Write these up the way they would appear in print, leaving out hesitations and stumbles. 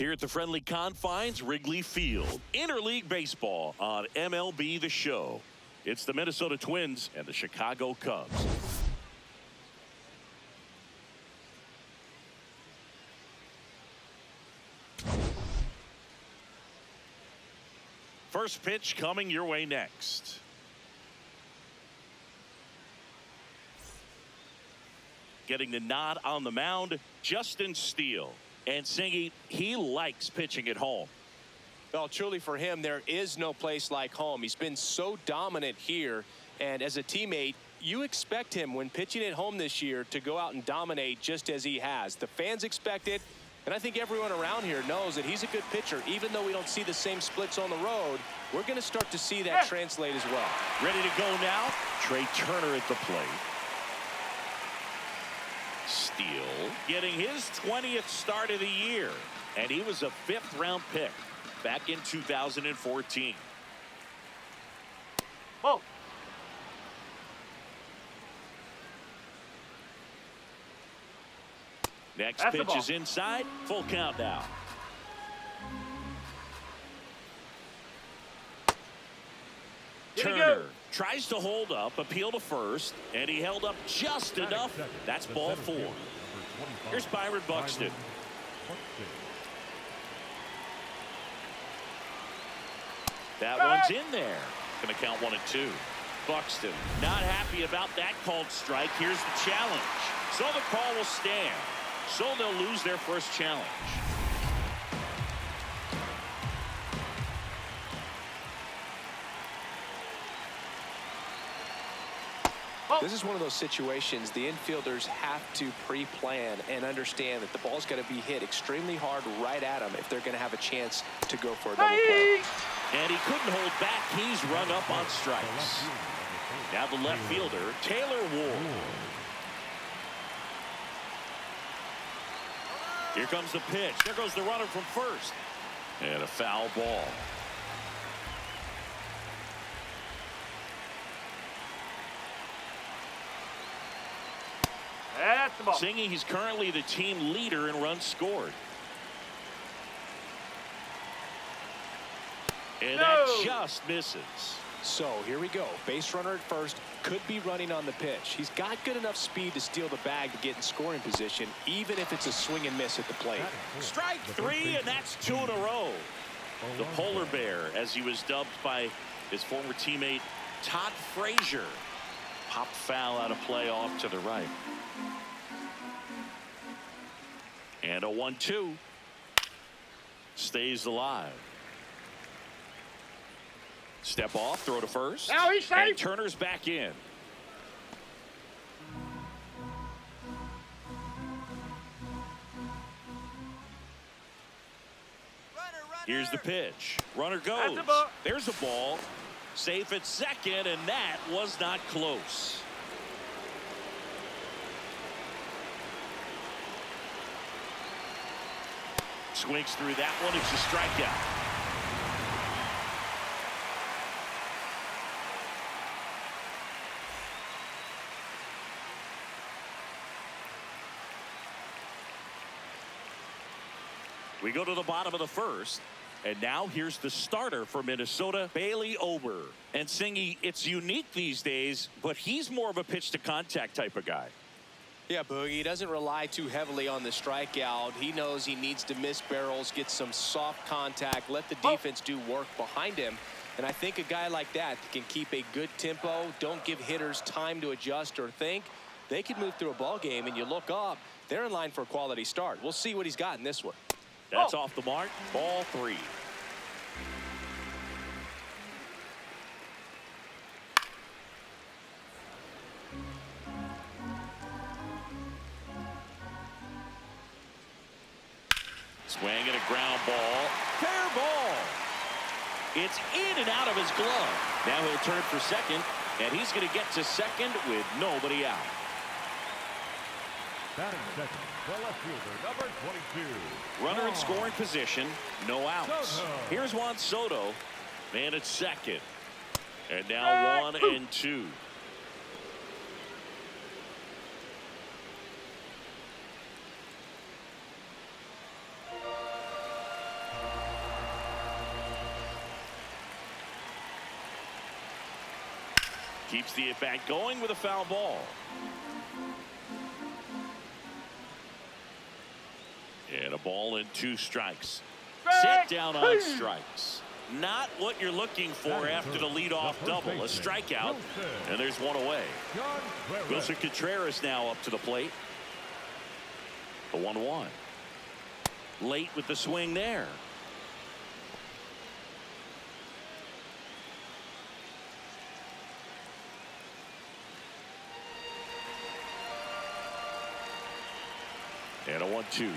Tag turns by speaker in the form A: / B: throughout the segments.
A: Here at the friendly confines, Wrigley Field. Interleague baseball on MLB The Show. It's the Minnesota Twins and the Chicago Cubs. First pitch coming your way next. Getting the nod on the mound, Justin Steele. And Singy, he likes pitching at home.
B: Well, truly for him, there is no place like home. He's been so dominant here. And as a teammate, you expect him when pitching at home this year to go out and dominate just as he has. The fans expect it. And I think everyone around here knows that he's a good pitcher. Even though we don't see the same splits on the road, we're going to start to see that translate as well.
A: Ready to go now. Trey Turner at the plate. Steele getting his 20th start of the year. And he was a 5th-round pick back in 2014.
C: Whoa.
A: Next pitch is inside. Full count now. Turner tries to hold up, appeal to first, and he held up just enough. That's ball 4. Here's Byron Buxton. That one's in there. Going to count 1 and 2. Buxton not happy about that called strike. Here's the challenge. So the call will stand. So they'll lose their first challenge.
B: This is one of those situations the infielders have to pre-plan and understand that the ball's got to be hit extremely hard right at them if they're going to have a chance to go for a double play.
A: And he couldn't hold back. He's run up on strikes. Now the left fielder, Taylor Ward. Here comes the pitch. There goes the runner from first. And a foul ball.
C: That's the ball.
A: Singy, he's currently the team leader in runs scored. And that just misses.
B: So here we go. Base runner at first, could be running on the pitch. He's got good enough speed to steal the bag to get in scoring position, even if it's a swing and miss at the plate.
A: Strike 3, and that's 2 in a row. The polar bear, as he was dubbed by his former teammate Todd Frazier. Pop foul out of play off to the right. And a 1-2. Stays alive. Step off, throw to first.
C: Now he's safe.
A: And Turner's back in. Here's the pitch. Runner goes. There's a ball. Safe at second, and that was not close. Swings through that one. It's a strikeout. We go to the bottom of the first. And now here's the starter for Minnesota, Bailey Ober. And Singy, it's unique these days, but he's more of a pitch-to-contact type of guy.
B: Yeah, Boogie, he doesn't rely too heavily on the strikeout. He knows he needs to miss barrels, get some soft contact, let the defense do work behind him. And I think a guy like that can keep a good tempo, don't give hitters time to adjust or think. They can move through a ball game, and you look up, they're in line for a quality start. We'll see what he's got in this one.
A: That's off the mark. Ball 3. Swing and a ground ball. Fair ball. It's in and out of his glove. Now he'll turn for second, and he's going to get to second with nobody out.
D: Batting second, the left fielder, number 22.
A: Runner in scoring position, no outs. Here's Juan Soto, man at second. And now 1 and 2. Keeps the at-bat going with a foul ball. And a ball and 2 strikes. Set down on strikes. Not what you're looking for after the leadoff double. A strikeout, and there's one away. Wilson Contreras now up to the plate. The 1-1. Late with the swing there. And a 1-2.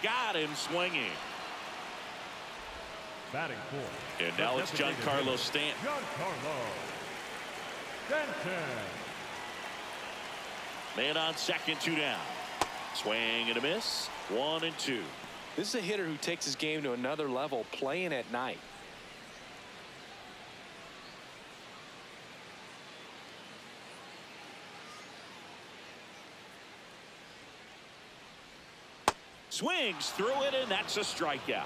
A: Got him swinging.
D: Batting fourth.
A: And now it's Giancarlo Stanton.
D: Giancarlo Stanton.
A: Man on second, 2 down. Swing and a miss. 1-2.
B: This is a hitter who takes his game to another level playing at night.
A: Swings through it, and that's a strikeout.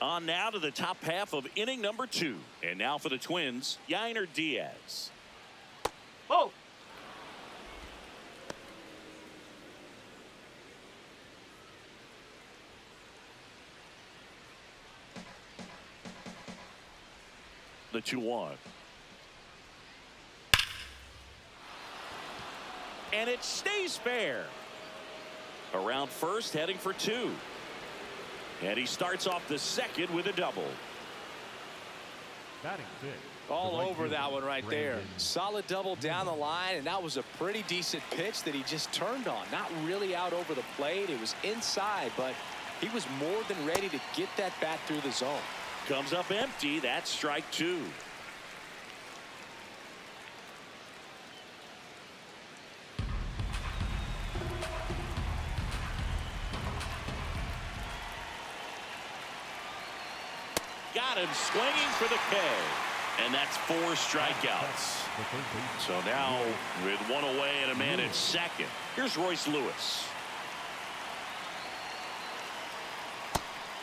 A: On now to the top half of inning number 2. And now for the Twins, Yainer Diaz.
C: Oh.
A: The 2-1. And it stays fair. Around first, heading for 2. And he starts off the second with a double.
D: Batting fifth.
B: All over that one right there. Solid double down the line, and that was a pretty decent pitch that he just turned on. Not really out over the plate. It was inside, but he was more than ready to get that bat through the zone.
A: Comes up empty. That's strike 2. Got him swinging for the K. And that's 4 strikeouts. So now with 1 away and a man at second. Here's Royce Lewis.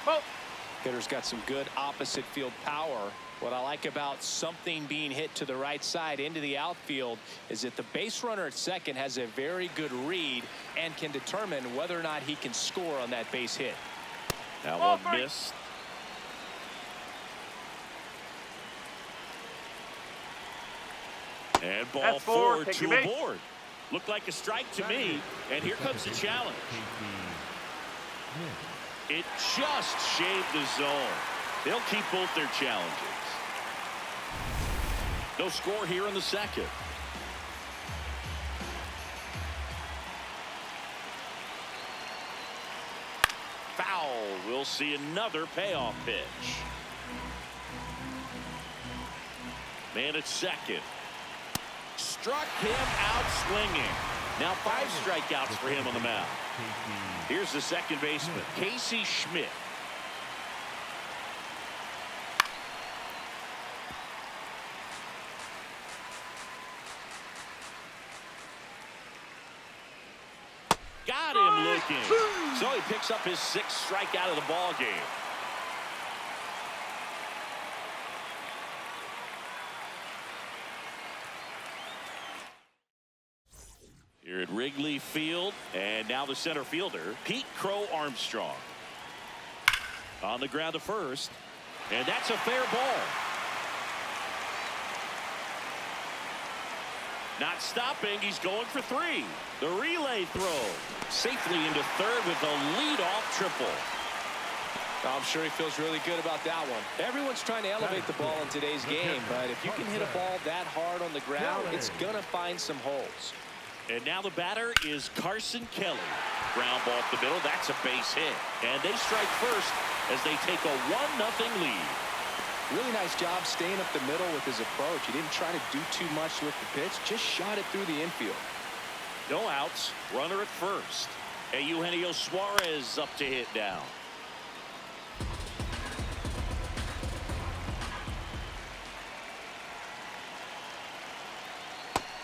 B: Oh. Hitter's got some good opposite field power. What I like about something being hit to the right side into the outfield is that the base runner at second has a very good read and can determine whether or not he can score on that base hit.
A: That one missed. And ball 4, 2 aboard. Looked like a strike to me. And here comes the challenge. It just shaved the zone. They'll keep both their challenges. No score here in the second. Foul. We'll see another payoff pitch. Man at second. Struck him out swinging. Now 5 strikeouts for him on the mound. Here's the second baseman, Casey Schmidt. Got him looking. So he picks up his 6th strikeout of the ball game. Here at Wrigley Field, and now the center fielder, Pete Crow Armstrong. On the ground to first, and that's a fair ball. Not stopping, he's going for 3. The relay throw safely into third with a leadoff triple.
B: I'm sure he feels really good about that one. Everyone's trying to elevate the ball in today's game, but if you can hit a ball that hard on the ground, it's gonna find some holes.
A: And now the batter is Carson Kelly. Ground ball up the middle. That's a base hit. And they strike first as they take a 1-0 lead.
B: Really nice job staying up the middle with his approach. He didn't try to do too much with the pitch. Just shot it through the infield.
A: No outs. Runner at first. And Eugenio Suarez up to hit now.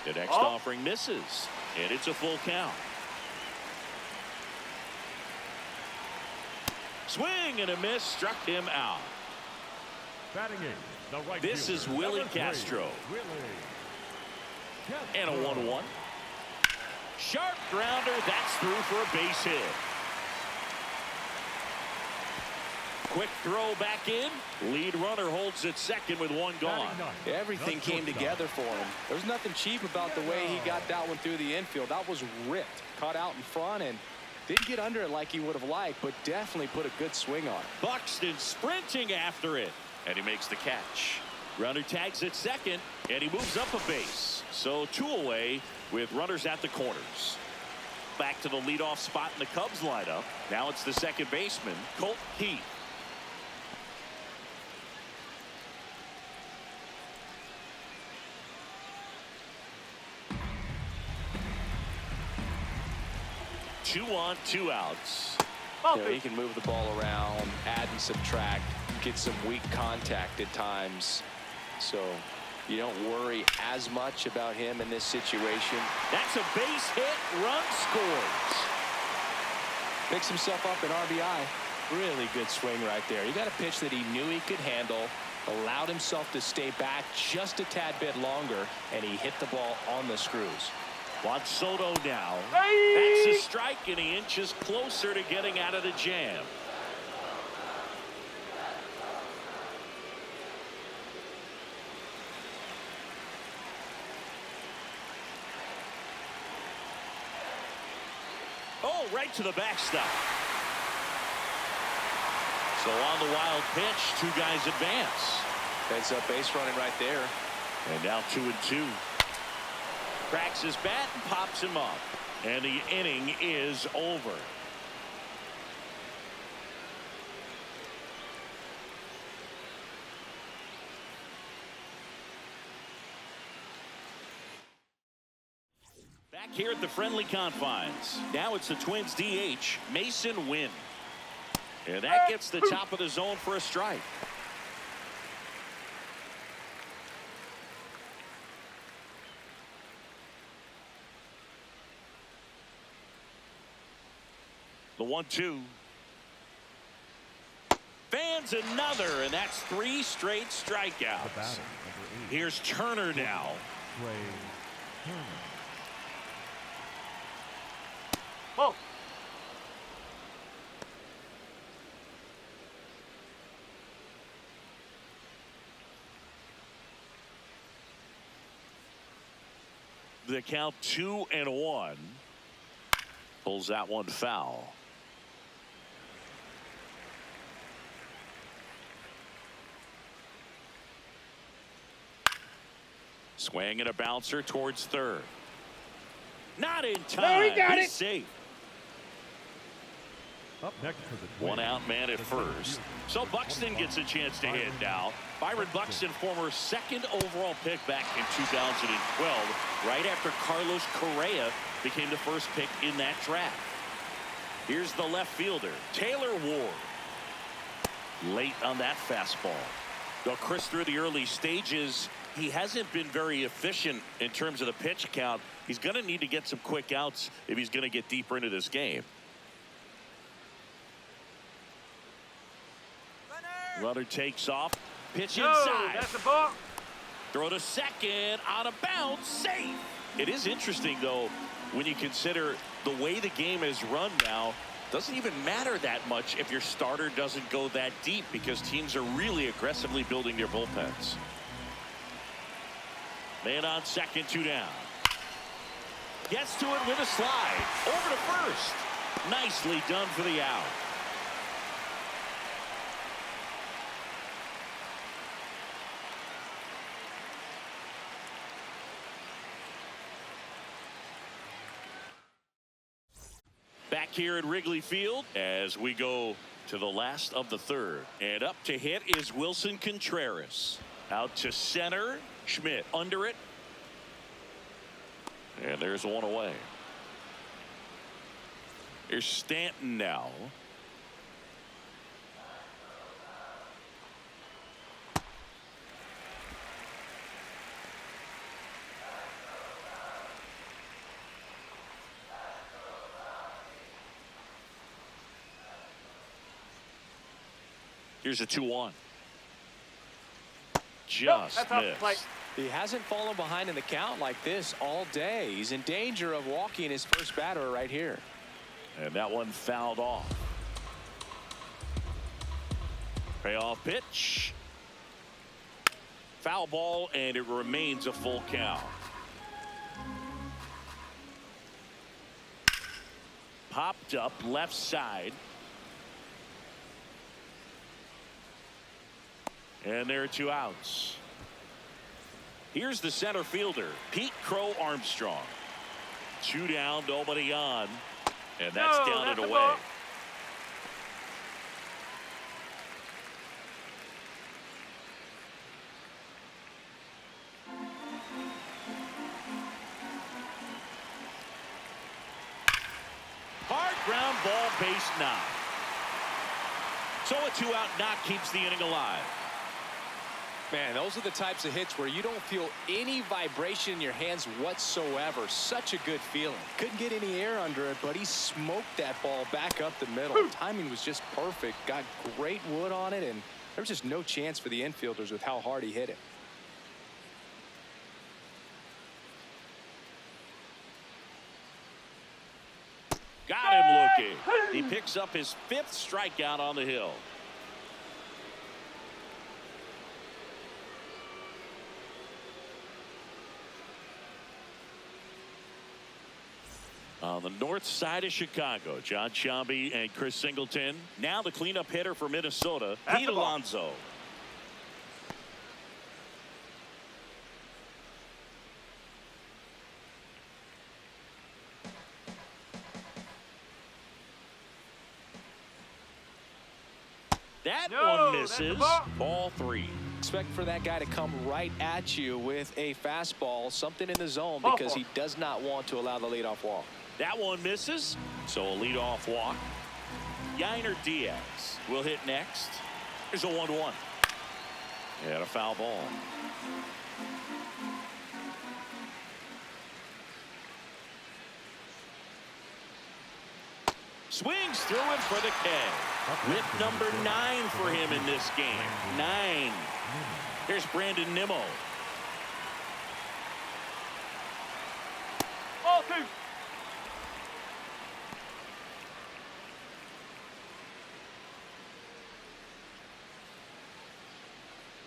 A: The next offering misses, and it's a full count. Swing and a miss, struck him out.
D: Batting in, the right
A: This is
D: fielder,
A: Willie
D: number 3,
A: Castro.
D: Willie
A: And a
D: Castro.
A: 1-1. Sharp grounder. That's through for a base hit. Quick throw back in. Lead runner holds at second with one gone.
D: Batting ninth,
B: Everything
D: the
B: came
D: shortstop.
B: together for him. There was nothing cheap about the way he got that one through the infield. That was ripped. Caught out in front and didn't get under it like he would have liked, but definitely put a good swing on it.
A: Buxton sprinting after it. And he makes the catch. Runner tags at second, and he moves up a base. So 2 away with runners at the corners. Back to the leadoff spot in the Cubs lineup. Now it's the second baseman, Colt Keith. Two on, 2 outs.
B: You know, he can move the ball around, add and subtract, get some weak contact at times. So you don't worry as much about him in this situation.
A: That's a base hit. Run scores.
B: Picks himself up an RBI. Really good swing right there. He got a pitch that he knew he could handle, allowed himself to stay back just a tad bit longer, and he hit the ball on the screws.
A: Juan Soto now. That's a strike, and he inches closer to getting out of the jam. Oh, right to the backstop. So on the wild pitch, 2 guys advance.
B: Heads up base running right there.
A: And now 2-2. Cracks his bat and pops him up. And the inning is over. Back here at the friendly confines. Now it's the Twins DH, Mason Wynn. And that gets the top of the zone for a strike. The 1-2. Fans another, and that's 3 straight
D: The batter,
A: strikeouts.
D: number 8,
A: Here's Turner now.
D: Trey Turner.
A: The count 2-1. Pulls that one foul. Swing and a bouncer towards third. Not in time.
C: No, he got
A: He's
C: it.
A: safe.
D: Up next for the Twins,
A: 1 out man at
D: the center
A: first.
D: fielder,
A: So Buxton gets a chance to hit now. Byron Buxton, former 2nd overall pick back in 2012, right after Carlos Correa became the first pick in that draft. Here's the left fielder, Taylor Ward. Late on that fastball. Though Chris, through the early stages, he hasn't been very efficient in terms of the pitch count. He's going to need to get some quick outs if he's going to get deeper into this game. Runner takes off. Pitch inside.
C: That's the ball.
A: Throw to second. Out of bounds. Safe. It is interesting, though, when you consider the way the game is run now. Doesn't even matter that much if your starter doesn't go that deep, because teams are really aggressively building their bullpens. Man on second, 2 down. Gets to it with a slide. Over to first. Nicely done for the out. Back here at Wrigley Field as we go to the last of the third. And up to hit is Wilson Contreras. Out to center. Schmidt under it. And there's 1 away. Here's Stanton now. Here's a 2-1. Just
C: that's off the plate.
A: missed.
B: He hasn't fallen behind in the count like this all day. He's in danger of walking his first batter right here.
A: And that one fouled off. Payoff pitch. Foul ball, and it remains a full count. Popped up left side. And there are 2 outs. Here's the center fielder, Pete Crow Armstrong. 2 down, nobody on. And that's down and away. Hard ground ball, base knock. So a 2-out knock keeps the inning alive.
B: Man, those are the types of hits where you don't feel any vibration in your hands whatsoever. Such a good feeling. Couldn't get any air under it, but he smoked that ball back up the middle. Timing was just perfect. Got great wood on it, and there was just no chance for the infielders with how hard he hit it.
A: Got him looking. He picks up his 5th strikeout on the hill. On the north side of Chicago, John Sciambi and Chris Singleton. Now the cleanup hitter for Minnesota, Pete Alonso. That one misses. Ball 3.
B: Expect for that guy to come right at you with a fastball, something in the zone, because he does not want to allow the leadoff walk.
A: That one misses. So a leadoff walk. Yainer Diaz will hit next. Here's a 1-1. And a foul ball. Swings through him for the K. With number 9 for him in this game. 9. Here's Brandon Nimmo.
C: Ball 2.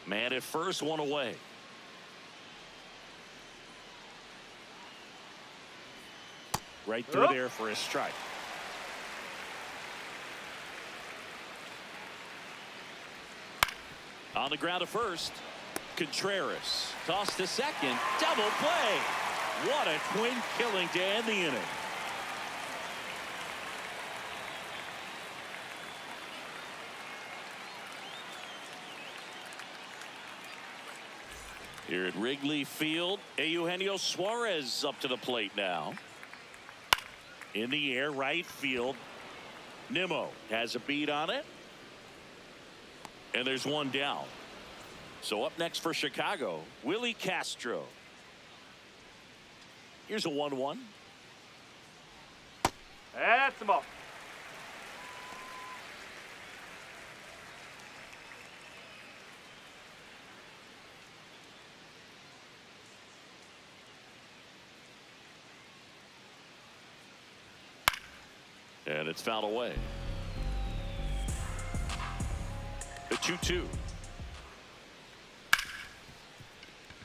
A: Man at first, 1 away. Right through there for a strike. On the ground to first. Contreras tossed to second. Double play. What a twin killing to end the inning. Here at Wrigley Field, Eugenio Suarez up to the plate now. In the air, right field. Nimmo has a beat on it. And there's one down. So up next for Chicago, Willie Castro. Here's a 1-1.
C: That's the ball.
A: And it's fouled away. The 2-2.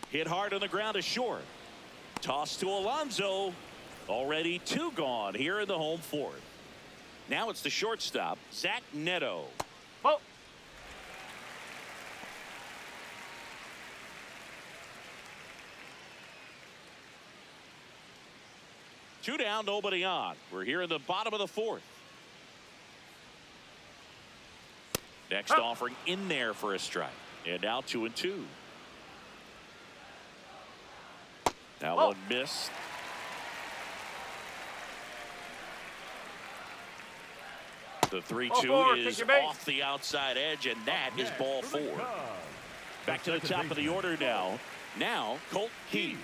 A: Hit hard on the ground is short. Toss to Alonso. Already 2 gone here in the home 4th. Now it's the shortstop, Zach Neto.
C: Ball.
A: Two down, nobody on. We're here in the bottom of the 4th. Next offering in there for a strike. And now 2-2. That one missed. The 3-2 is off the outside edge, and that is ball 4. Back to the top of the order now. Now, Colt Keith.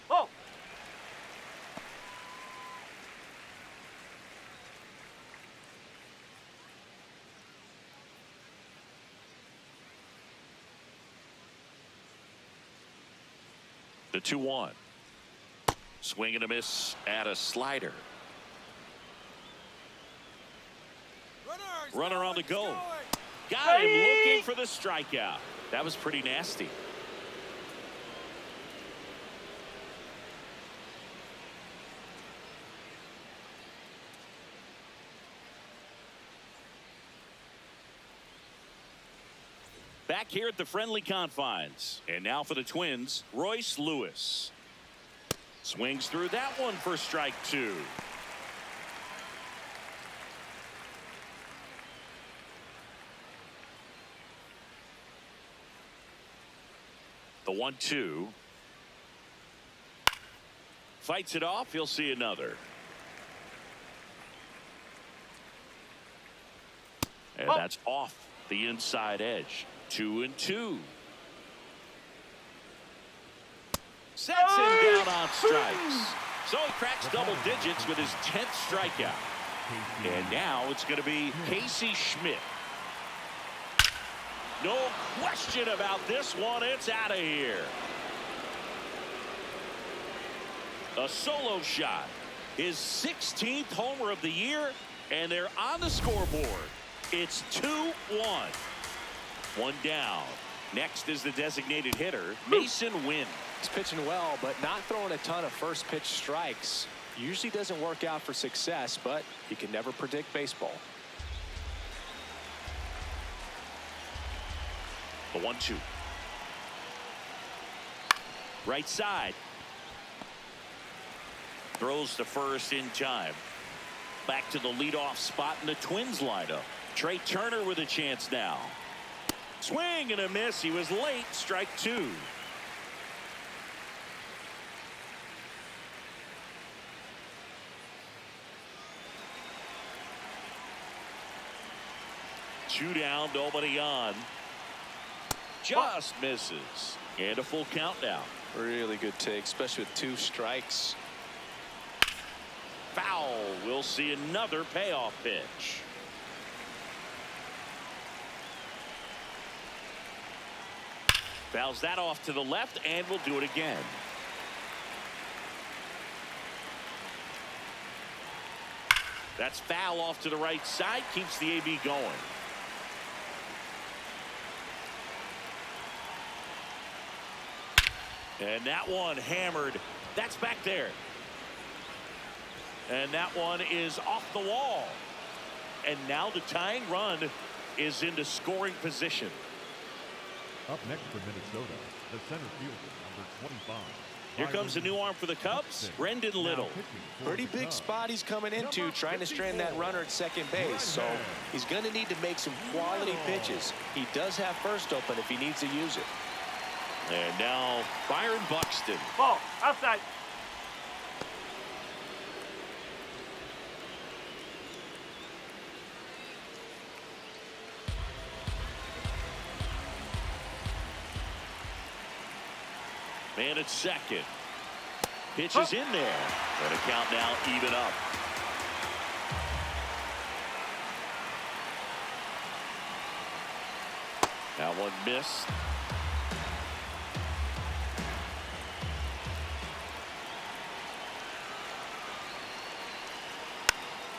C: Oh.
A: The 2-1. Swing and a miss at a slider. Runner on the go. Got him looking for the strikeout. That was pretty nasty. Back here at the friendly confines. And now for the Twins, Royce Lewis. Swings through that one for strike 2. The 1-2. Fights it off. He'll see another. And that's off the inside edge. 2-2. Sets him down on strikes. So he cracks double digits with his 10th strikeout. And now it's going to be Casey Schmidt. No question about this one. It's out of here. A solo shot. His 16th homer of the year. And they're on the scoreboard. It's 2-1. One down. Next is the designated hitter, Mason Wynn.
B: He's pitching well, but not throwing a ton of first pitch strikes. Usually doesn't work out for success, but you can never predict baseball.
A: The 1-2. Right side. Throws to first in time. Back to the leadoff spot in the Twins lineup. Trey Turner with a chance now. Swing and a miss. He was late. Strike 2. Two down, nobody on. Just misses. And a full count now.
B: Really good take, especially with 2 strikes.
A: Foul. We'll see another payoff pitch. Fouls that off to the left, and we'll do it again. That's foul off to the right side. Keeps the AB going. And that one hammered. That's back there. And that one is off the wall. And now the tying run is into scoring position.
D: Up next for Minnesota, the center fielder, number 25.
A: Here comes a new arm for the Cubs, Brendan Little.
B: Pretty big spot he's coming into, trying to strand that runner at second base. So he's going to need to make some quality pitches. He does have first open if he needs to use it.
A: And now Byron Buxton.
C: Ball. Outside.
A: Man at second. Pitch is in there. And a count now even up. That one missed.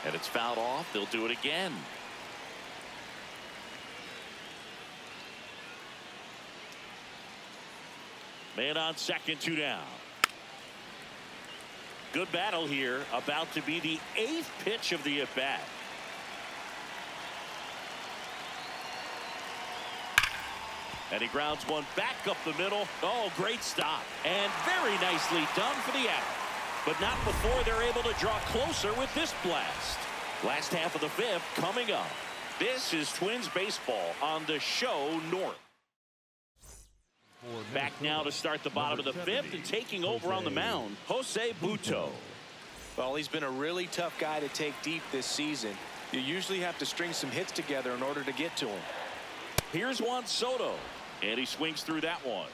A: And it's fouled off. They'll do it again. Man on second, 2 down. Good battle here. About to be the 8th pitch of the at-bat. And he grounds one back up the middle. Oh, great stop. And very nicely done for the out. But not before they're able to draw closer with this blast. Last half of the 5th coming up. This is Twins baseball on the show North. Back now to start the bottom of the 5th and taking over on the mound, Jose Butto.
B: Well, he's been a really tough guy to take deep this season. You usually have to string some hits together in order to get to him.
A: Here's Juan Soto, and he swings through that one.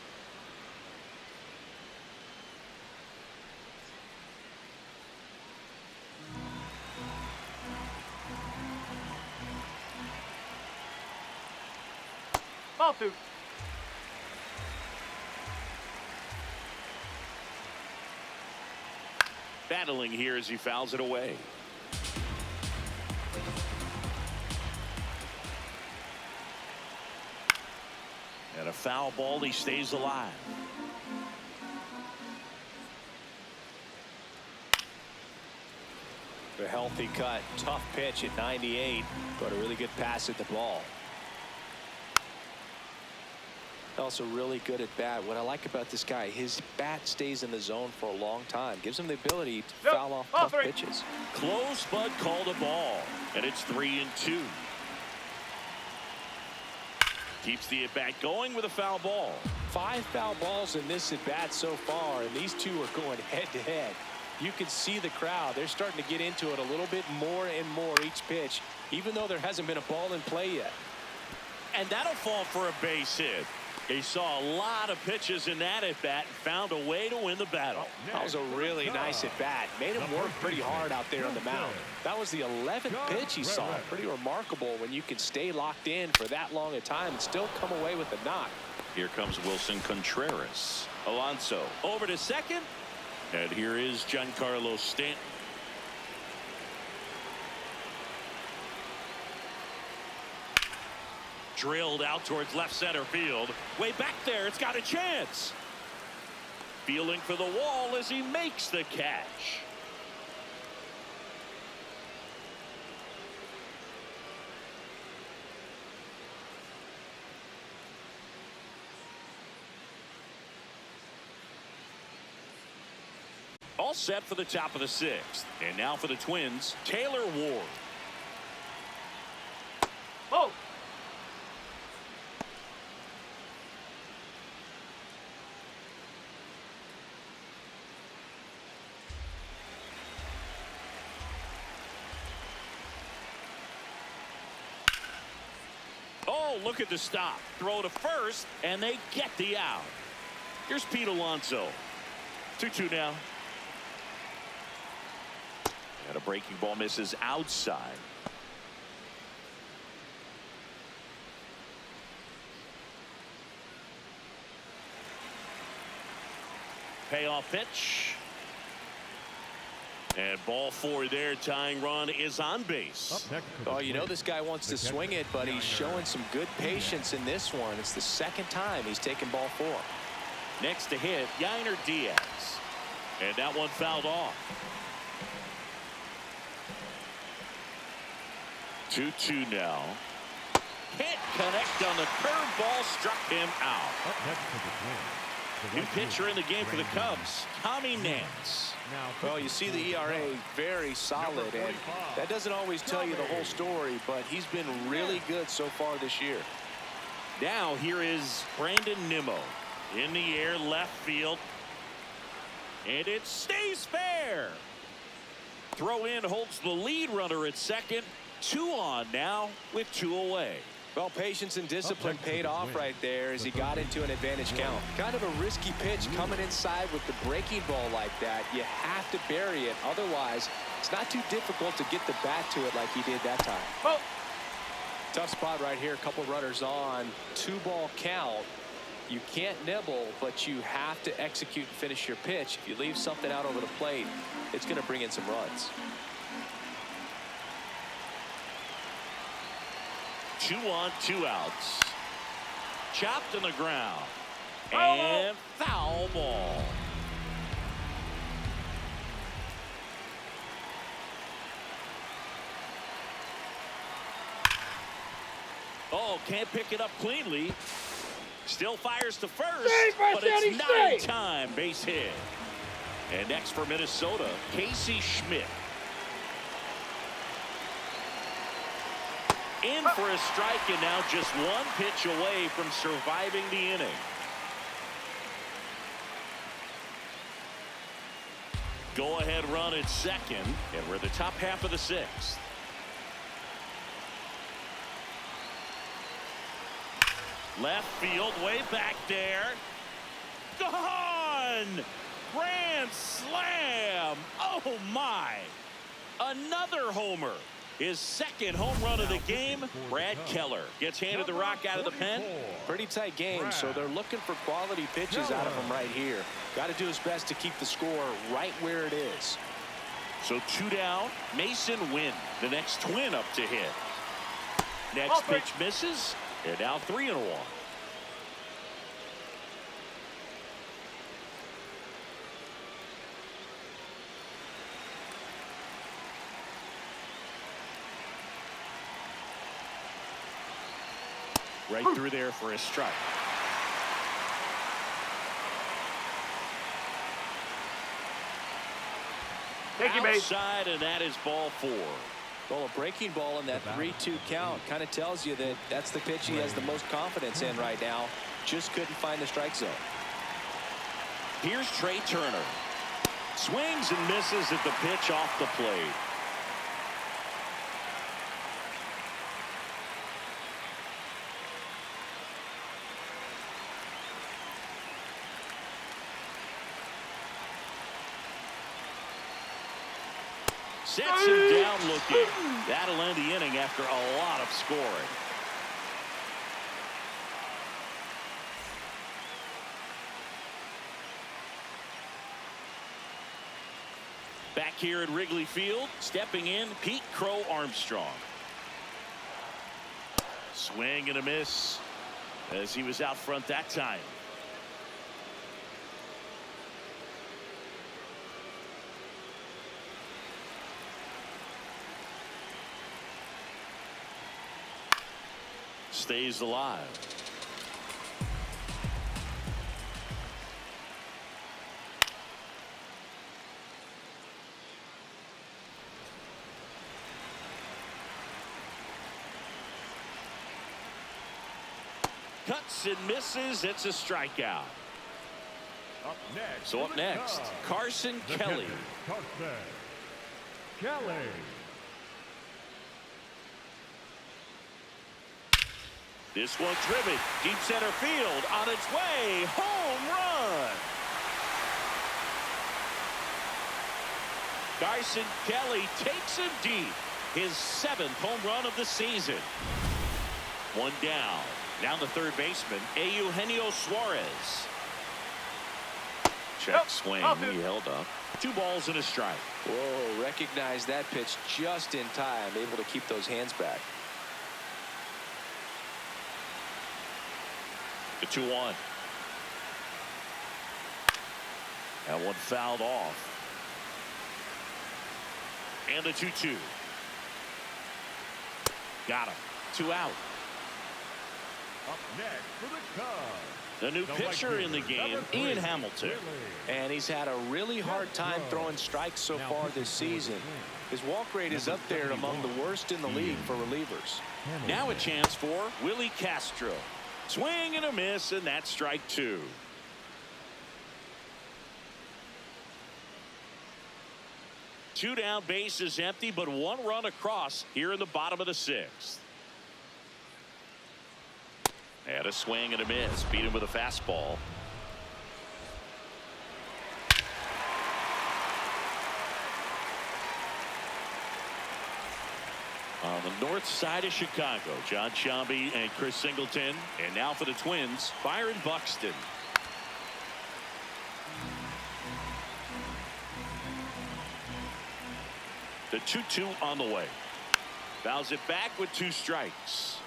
C: Ball 2.
A: Battling here as he fouls it away. And a foul ball, he stays alive.
B: A healthy cut, tough pitch at 98, but a really good pass at the ball. Also really good at bat. What I like about this guy, his bat stays in the zone for a long time. Gives him the ability to foul off tough pitches.
A: Close, but called a ball. And it's 3-2. Keeps the at-bat going with a foul ball.
B: 5 foul balls in this at-bat so far, and these two are going head-to-head. You can see the crowd. They're starting to get into it a little bit more and more each pitch, even though there hasn't been a ball in play yet.
A: And that'll fall for a base hit. He saw a lot of pitches in that at-bat and found a way to win the battle.
B: That was a really nice at-bat. Made him work pretty hard out there on the mound. That was the 11th pitch he saw. Pretty remarkable when you can stay locked in for that long a time and still come away with a knock.
A: Here comes Wilson Contreras. Alonso over to second. And here is Giancarlo Stanton. Drilled out towards left center field. Way back there, it's got a chance. Feeling for the wall as he makes the catch. All set for the top of the 6th. And now for the Twins, Taylor Ward.
C: Oh.
A: Oh, look at the stop. Throw to first, and they get the out. Here's Pete Alonso. 2-2 now. And a breaking ball misses outside. Payoff pitch. And ball 4 there. Tying run is on base.
B: Oh, you know this guy wants to swing it, but he's showing some good patience in this one. It's the 2nd time he's taken ball 4.
A: Next to hit, Yainer Diaz. And that one fouled off. 2-2 now. Can't connect on the curveball, struck him out. New pitcher in the game for the Cubs, Tommy Nance.
B: Well, you see the ERA very solid, and that doesn't always tell you the whole story, but he's been really good so far this year.
A: Now here is Brandon Nimmo in the air, left field, and it stays fair. Throw in holds the lead runner at second. 2 on now with 2 away.
B: Well, patience and discipline paid off right there as he got into an advantage count. Kind of a risky pitch coming inside with the breaking ball like that. You have to bury it. Otherwise, it's not too difficult to get the bat to it like he did that time.
C: Oh.
B: Tough spot right here. A couple runners on. 2-ball count. You can't nibble, but you have to execute and finish your pitch. If you leave something out over the plate, it's going to bring in some runs.
A: 2 on, 2 outs. Chopped on the ground. And foul ball. Oh, can't pick it up cleanly. Still fires to first, but it's not in time. Base hit. And next for Minnesota, Casey Schmidt. In for a strike, and now just 1 pitch away from surviving the inning. Go ahead run at second, and we're at the top half of the 6th. Left field, way back there. Gone! Grand slam! Oh my! Another homer. His 2nd home run of the game. Brad Keller gets handed the rock out of the pen.
B: Pretty tight game, so they're looking for quality pitches out of him right here. Got to do his best to keep the score right where it is.
A: So 2 down. Mason Wynn, the next twin up to hit. Next
C: Ball three.
A: pitch misses. And now 3-1. Right through there for a strike.
C: Take you, base.
A: Outside, and that is ball 4.
B: Well, a breaking ball in that 3-2 count kind of tells you that that's the pitch he has the most confidence in right now. Just couldn't find the strike zone.
A: Here's Trey Turner. Swings and misses at the pitch off the plate. Sets him down looking. That'll end the inning after a lot of scoring. Back here at Wrigley Field, stepping in, Pete Crow Armstrong. Swing and a miss as he was out front that time. Stays alive. Cuts and misses. It's a strikeout.
D: Up next.
A: So up next, Carson
D: The
A: Kelly.
D: pitcher, Carson Kelly.
A: This one driven deep center field on its way. Home run. Carson Kelly takes him deep. His 7th home run of the season. 1 down. Now the third baseman, Eugenio Suarez. Check swing. He held up. 2 balls and a strike.
B: Whoa, recognize that pitch just in time. Able to keep those hands back.
A: The 2-1. That one fouled off. And the 2-2. Got him. 2 out.
D: Up next for the Cubs.
A: The new
D: The
A: pitcher
D: right
A: in the
D: fielder,
A: game,
D: number 3,
A: Ian Hamilton.
D: Willie.
B: And he's had a really hard time throwing strikes so far this season. His walk rate is up there among the worst in the league for relievers.
A: Now a chance for Willie Castro. Swing and a miss, and that's strike 2. Two down, bases empty, but 1 run across here in the bottom of the 6th. And a swing and a miss. Beat him with a fastball. On the north side of Chicago, John Sciambi and Chris Singleton. And now for the Twins, Byron Buxton. The 2-2 on the way. Fouls it back with 2 strikes.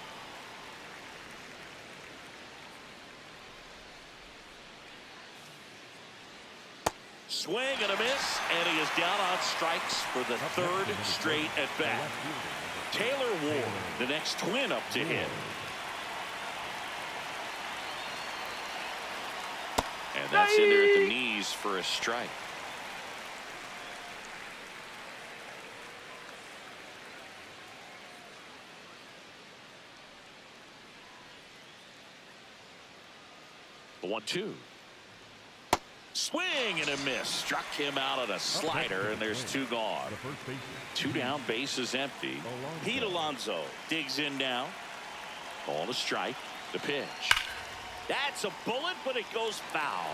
A: Swing and a miss, and he is down on strikes for the 3rd straight at bat. Taylor Ward, the next twin up to hit. And that's in there at the knees for a strike. The 1-2. Swing and a miss. Struck him out at a slider, and there's 2 gone. 2 down, bases empty. Pete Alonso digs in now. Ball a strike. The pitch. That's a bullet, but it goes foul.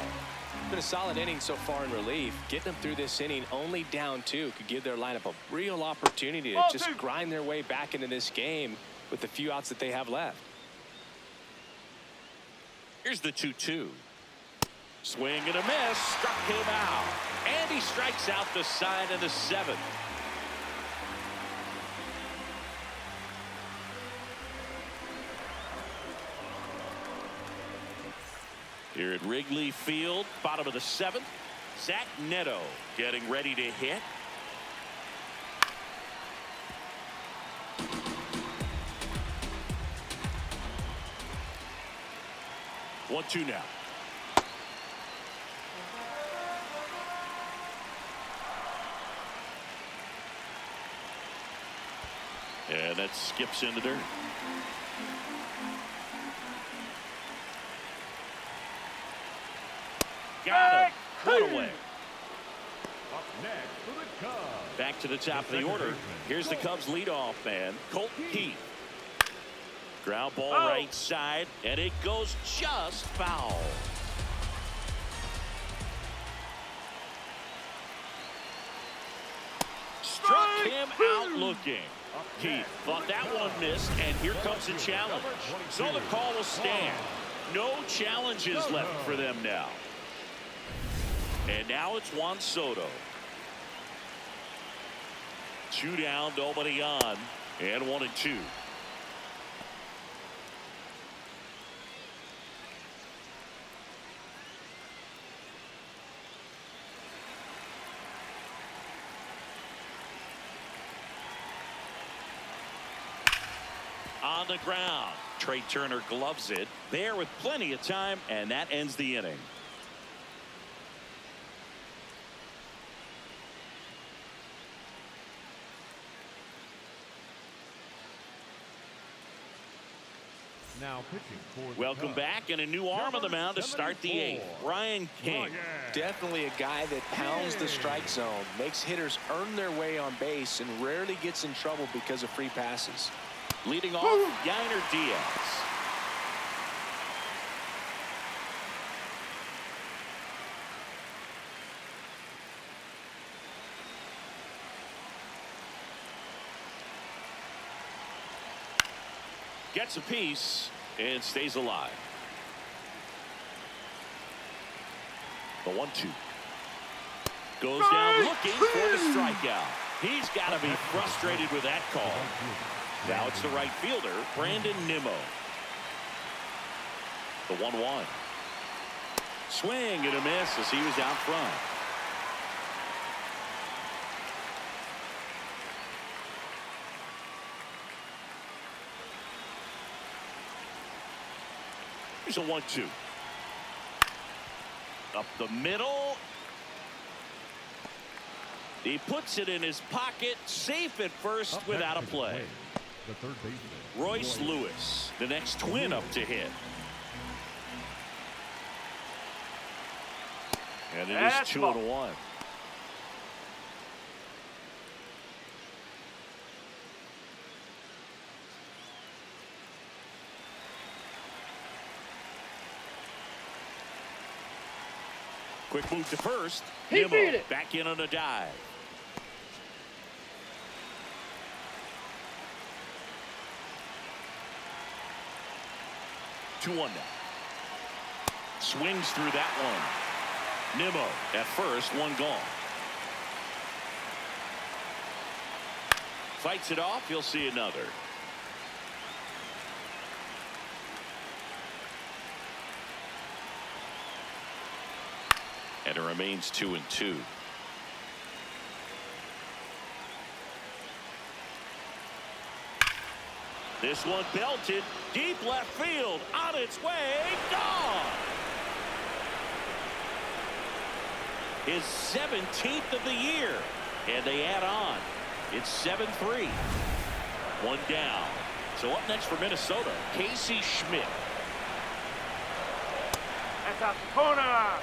B: Been a solid inning so far in relief. Getting them through this inning only down 2 could give their lineup a real opportunity to just grind their way back into this game with the few outs that they have left.
A: Here's the 2-2. Swing and a miss. Struck him out. And he strikes out the side of the 7th. Here at Wrigley Field, bottom of the 7th. Zach Neto getting ready to hit. One, two now. And that skips into dirt. Got it. Put away.
D: Up next for the Cubs.
A: Back to the top of the order. Here's the Cubs leadoff man, Colton Heath. Ground ball right side, and it goes just foul. Struck him out looking. Heath thought that one missed, and here comes the challenge. So the call will stand. No challenges left for them now. And now it's Juan Soto. 2 down, nobody on, and 1 and 2. On the ground. Trey Turner gloves it there with plenty of time, and that ends the inning.
D: Now pitching for the
A: Welcome
D: Cubs.
A: back, and a new arm on the mound to start the 8th. Ryan King.
B: Definitely a guy that pounds the strike zone, makes hitters earn their way on base, and rarely gets in trouble because of free passes.
A: Leading off, Yainer Diaz. Gets a piece and stays alive. The 1-2. Goes down looking for the strikeout. He's got to be frustrated with that call. Now it's the right fielder, Brandon Nimmo. The 1-1. Swing and a miss as he was out front. Here's a 1-2. Up the middle. He puts it in his pocket, safe at first
D: Up
A: without a
D: next to the
A: play.
D: plate, the third baseman,
A: Royce Lewis, the next twin up to hit. And it is
C: That's
A: 2-1. Quick move to first. Nimmo back in on a dive. Two one now. Swings through that one. Nimmo at first, one gone. Fights it off. He'll see another. And it remains 2-2. This one belted deep left field, on its way, gone. His 17th of the year, and they add on. It's 7-3. One down. So up next for Minnesota, Casey Schmidt.
C: That's out the corner.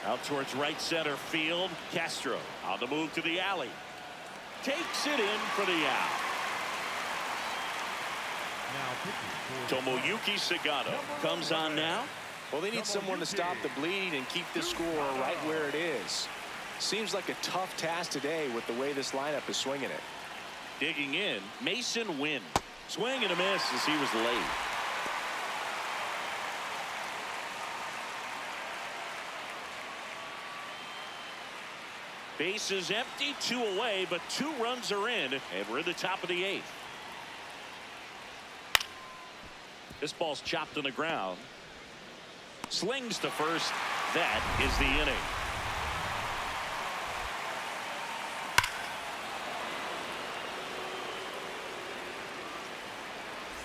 A: Out towards right center field. Castro on the move to the alley. Takes it in for the out.
D: Now pitching for the Cubs,
A: Tomoyuki Sagano comes on now.
B: Well, they need someone to stop the bleed and keep the score right where it is. Seems like a tough task today with the way this lineup is swinging it.
A: Digging in, Mason Wynn. Swing and a miss as he was late. Bases empty, 2 away, but 2 runs are in, and we're in the top of the 8th. This ball's chopped on the ground. Slings to first. That is the inning.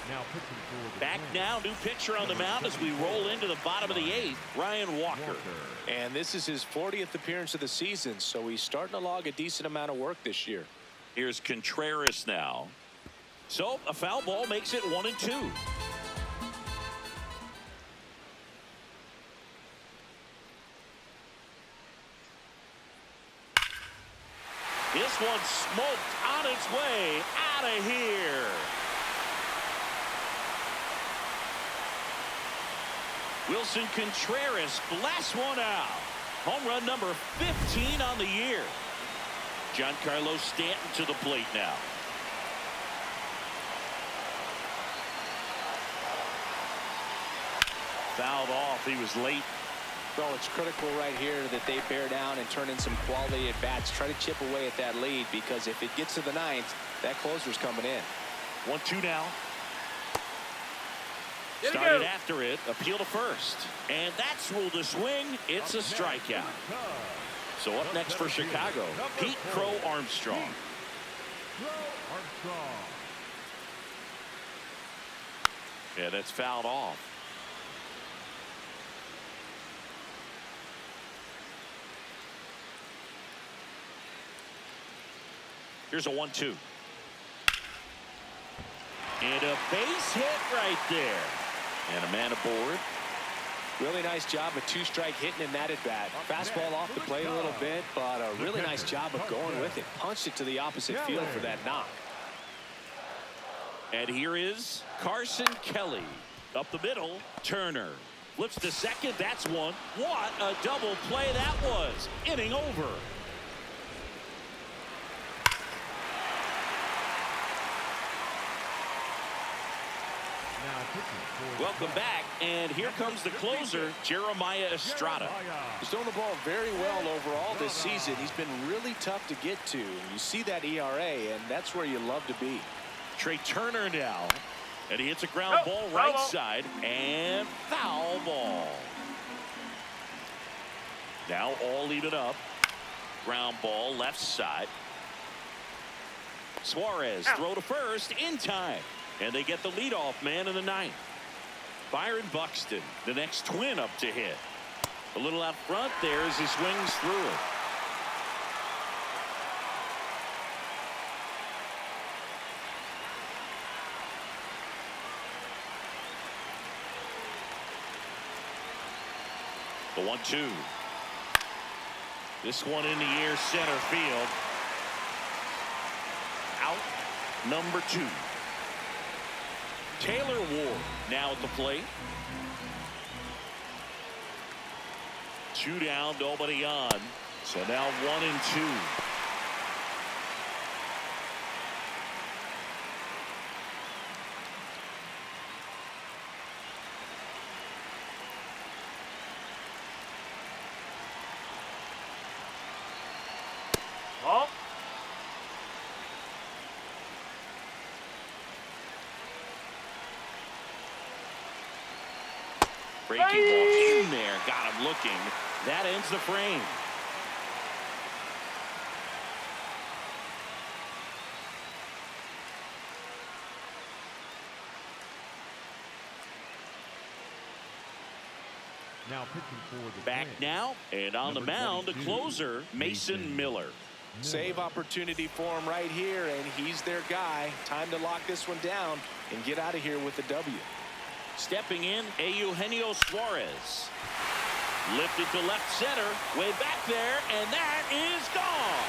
D: Now pitching for the
A: Back
D: Twins,
A: now, new pitcher on the mound as we roll into the bottom of the 8th, Ryan Walker.
B: And this is his 40th appearance of the season, so he's starting to log a decent amount of work this year.
A: Here's Contreras now. So a foul ball makes it 1-2. This one smoked on its way out of here. Wilson Contreras blasts one out. Home run number 15 on the year. Giancarlo Stanton to the plate now. Fouled off. He was late.
B: Well, it's critical right here that they bear down and turn in some quality at bats. Try to chip away at that lead, because if it gets to the 9th, that closer's coming in.
A: 1-2 now. Started after it. Appeal to first. And that's ruled a swing. It's a strikeout. So up next for Chicago, Pete Crow Armstrong. Yeah, that's fouled off. Here's a 1-2. And a base hit right there. And a man aboard.
B: Really nice job of 2-strike hitting in that at bat. Fastball off the plate a little bit, but a really nice job of going with it. Punched it to the opposite field for that knock.
A: And here is Carson Kelly. Up the middle, Turner. Flips to second, that's one. What a double play that was. Inning over. Welcome back, and here comes the closer, Jeremiah Estrada.
B: He's throwing the ball very well overall this season. He's been really tough to get to. You see that ERA, and that's where you love to be.
A: Trey Turner now, and he hits a ground ball right side, and foul ball. Now all even up. Ground ball left side. Suarez throw to first in time, and they get the leadoff man in the 9th. Byron Buxton, the next Twin up to hit. A little out front there as he swings through it. The 1-2. This one in the air, center field. Out number 2. Taylor Ward now at the plate. 2 down, nobody on. So now 1-2.
C: Ball.
A: Breaking ball in there, got him looking. That ends the frame.
D: Now pitching for the
A: Back
D: Twins,
A: now, and on the mound, the closer, Mason Miller.
B: Save opportunity for him right here, and he's their guy. Time to lock this one down and get out of here with the W.
A: Stepping in, Eugenio Suarez. Lifted to left center, way back there, and that is gone.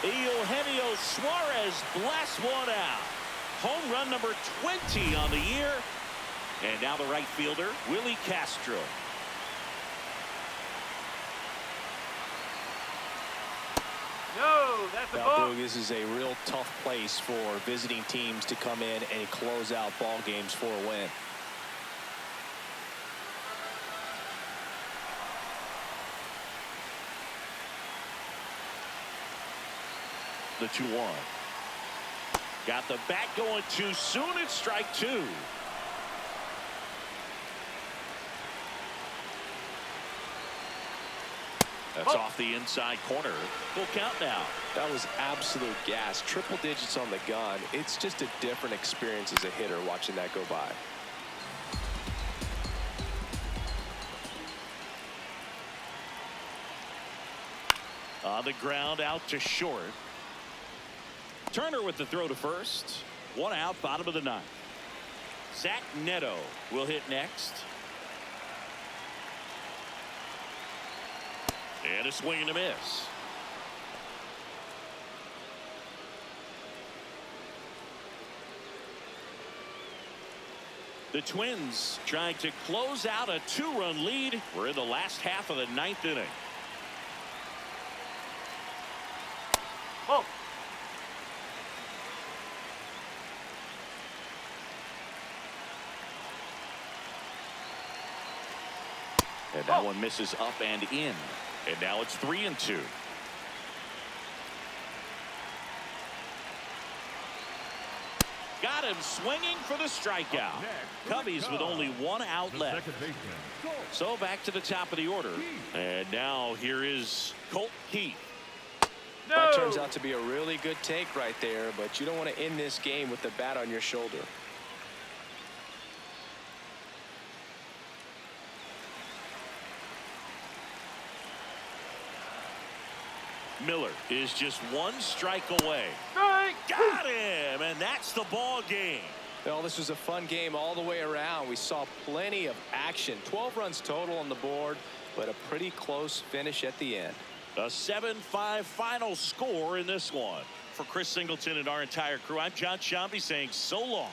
A: Eugenio Suarez blasts one out. Home run number 20 on the year. And now the right fielder, Willie Castro.
C: No, that's a
B: Now,
C: ball.
B: Boog, this is a real tough place for visiting teams to come in and close out ball games for a win.
A: The 2-1. Got the bat going too soon. It's strike two. That's off the inside corner. Full count now.
B: That was absolute gas. Triple digits on the gun. It's just a different experience as a hitter watching that go by.
A: On the ground out to short. Turner with the throw to first. One out, bottom of the ninth. Zach Neto will hit next. And a swing and a miss. The Twins trying to close out a 2-run lead. We're in the last half of the ninth inning.
C: Ball.
A: And that one misses up and in. And now it's 3-2. Got him swinging for the strikeout. Cubbies with only one out
D: The
A: left.
D: second baseman, Colt.
A: So back to the top of the order. And now here is Colt Keith.
C: No.
B: That turns out to be a really good take right there, but you don't want to end this game with the bat on your shoulder.
A: Miller is just one strike away.
C: Strike.
A: Got him, and that's the ball game.
B: Well, this was a fun game all the way around. We saw plenty of action. 12 runs total on the board, but a pretty close finish at the end.
A: A 7-5 final score in this one. For Chris Singleton and our entire crew, I'm John Sciambi saying so long.